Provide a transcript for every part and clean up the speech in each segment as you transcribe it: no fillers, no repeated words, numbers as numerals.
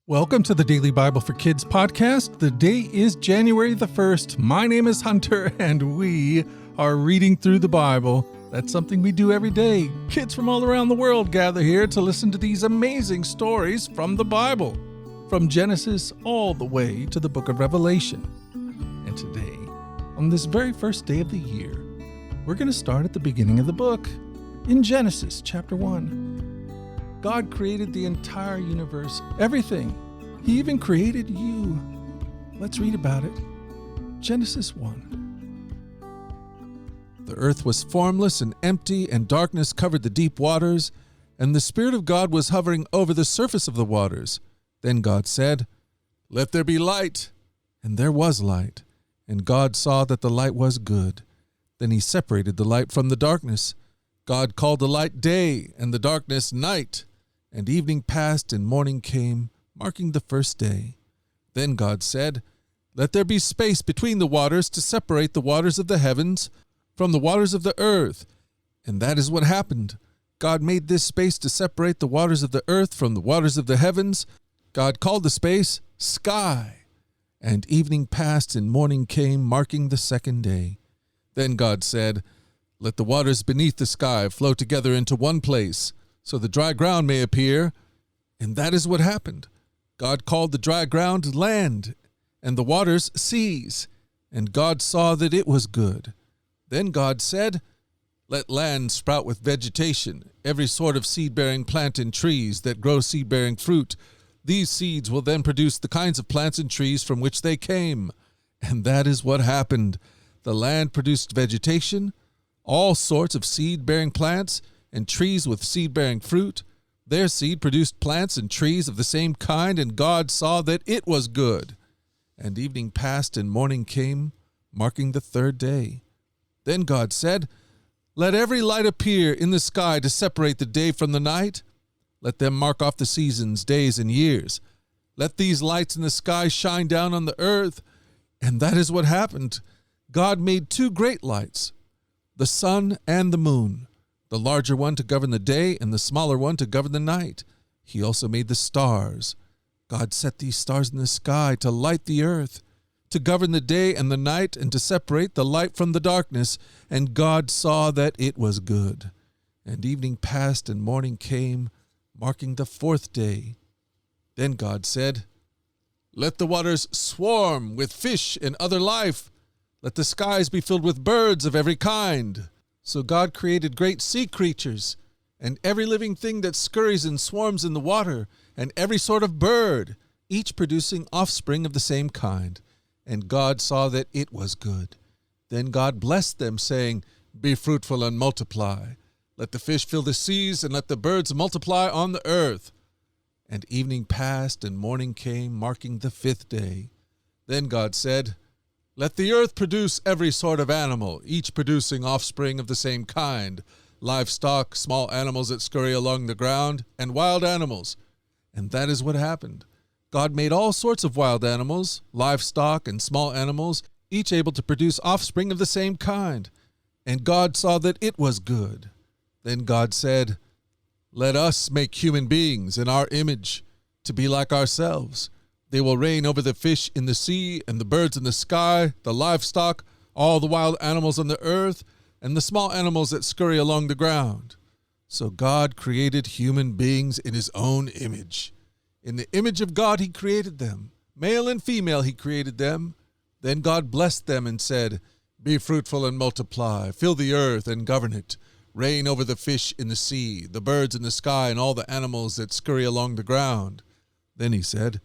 Welcome to the Daily Bible for Kids podcast. The day is January the 1st. My name is Hunter, and we are reading through the Bible. That's something we do every day. Kids from all around the world gather here to listen to these amazing stories from the Bible, from Genesis all the way to the book of Revelation. And today, on this very first day of the year, we're going to start at the beginning of the book, in Genesis chapter 1. God created the entire universe, everything. He even created you. Let's read about it. Genesis 1. The earth was formless and empty, and darkness covered the deep waters, and the Spirit of God was hovering over the surface of the waters. Then God said, "Let there be light." And there was light. And God saw that the light was good. Then he separated the light from the darkness. God called the light day, and the darkness night. And evening passed, and morning came, marking the first day. Then God said, "Let there be space between the waters to separate the waters of the heavens from the waters of the earth." And that is what happened. God made this space to separate the waters of the earth from the waters of the heavens. God called the space sky. And evening passed, and morning came, marking the second day. Then God said, "Let the waters beneath the sky flow together into one place, so the dry ground may appear." And that is what happened. God called the dry ground land, and the waters seas. And God saw that it was good. Then God said, "Let land sprout with vegetation, every sort of seed-bearing plant and trees that grow seed-bearing fruit. These seeds will then produce the kinds of plants and trees from which they came." And that is what happened. The land produced vegetation, all sorts of seed-bearing plants, and trees with seed-bearing fruit. Their seed produced plants and trees of the same kind, and God saw that it was good. And evening passed, and morning came, marking the third day. Then God said, "Let every light appear in the sky to separate the day from the night. Let them mark off the seasons, days, and years. Let these lights in the sky shine down on the earth." And that is what happened. God made two great lights, the sun and the moon, the larger one to govern the day and the smaller one to govern the night. He also made the stars. God set these stars in the sky to light the earth, to govern the day and the night, and to separate the light from the darkness. And God saw that it was good. And evening passed, and morning came, marking the fourth day. Then God said, "Let the waters swarm with fish and other life. Let the skies be filled with birds of every kind." So God created great sea creatures, and every living thing that scurries and swarms in the water, and every sort of bird, each producing offspring of the same kind. And God saw that it was good. Then God blessed them, saying, "Be fruitful and multiply. Let the fish fill the seas, and let the birds multiply on the earth." And evening passed, and morning came, marking the fifth day. Then God said, "Let the earth produce every sort of animal, each producing offspring of the same kind, livestock, small animals that scurry along the ground, and wild animals." And that is what happened. God made all sorts of wild animals, livestock, and small animals, each able to produce offspring of the same kind. And God saw that it was good. Then God said, "Let us make human beings in our image, to be like ourselves. They will reign over the fish in the sea, and the birds in the sky, the livestock, all the wild animals on the earth, and the small animals that scurry along the ground." So God created human beings in his own image. In the image of God he created them. Male and female he created them. Then God blessed them and said, "Be fruitful and multiply, fill the earth and govern it. Reign over the fish in the sea, the birds in the sky, and all the animals that scurry along the ground." Then he said,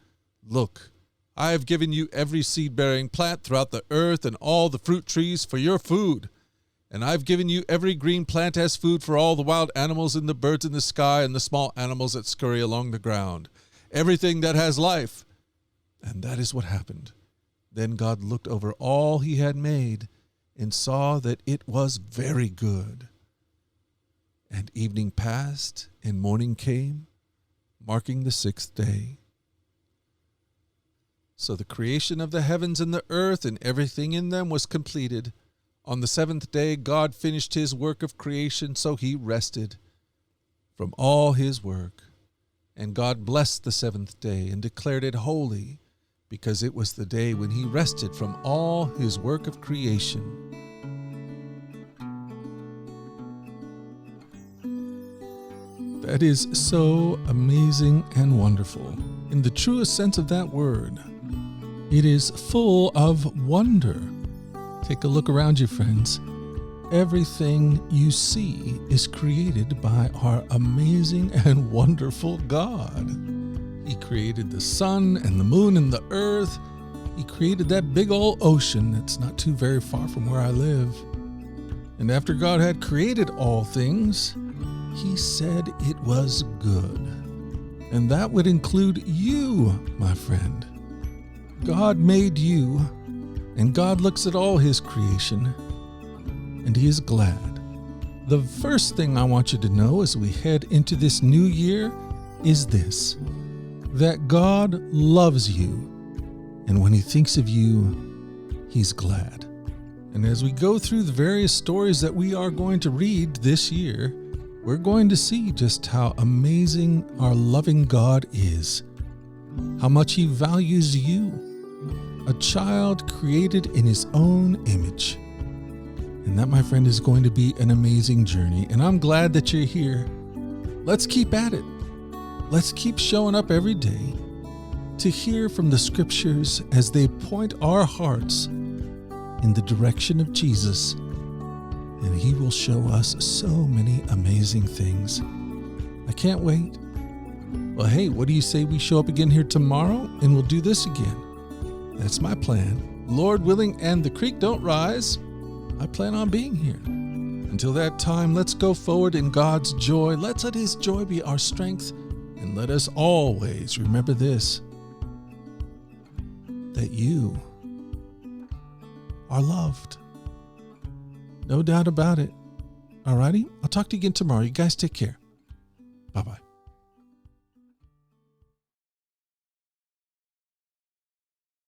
"Look, I have given you every seed-bearing plant throughout the earth and all the fruit trees for your food. And I've given you every green plant as food for all the wild animals and the birds in the sky and the small animals that scurry along the ground, everything that has life." And that is what happened. Then God looked over all he had made and saw that it was very good. And evening passed, and morning came, marking the sixth day. So the creation of the heavens and the earth and everything in them was completed. On the seventh day, God finished his work of creation, so he rested from all his work. And God blessed the seventh day and declared it holy, because it was the day when he rested from all his work of creation. That is so amazing and wonderful. In the truest sense of that word, it is full of wonder. Take a look around you, friends. Everything you see is created by our amazing and wonderful God. He created the sun and the moon and the earth. He created that big old ocean that's not too very far from where I live. And after God had created all things, he said it was good. And that would include you, my friend. God made you, and God looks at all his creation, and he is glad. The first thing I want you to know as we head into this new year is this, that God loves you, and when he thinks of you, he's glad. And as we go through the various stories that we are going to read this year, we're going to see just how amazing our loving God is, how much he values you, a child created in his own image. And that, my friend, is going to be an amazing journey. And I'm glad that you're here. Let's keep at it. Let's keep showing up every day to hear from the scriptures as they point our hearts in the direction of Jesus. And he will show us so many amazing things. I can't wait. Well, hey, what do you say we show up again here tomorrow and we'll do this again? That's my plan. Lord willing, and the creek don't rise, I plan on being here. Until that time, let's go forward in God's joy. Let's let his joy be our strength. And let us always remember this, that you are loved. No doubt about it. Alrighty, I'll talk to you again tomorrow. You guys take care. Bye-bye.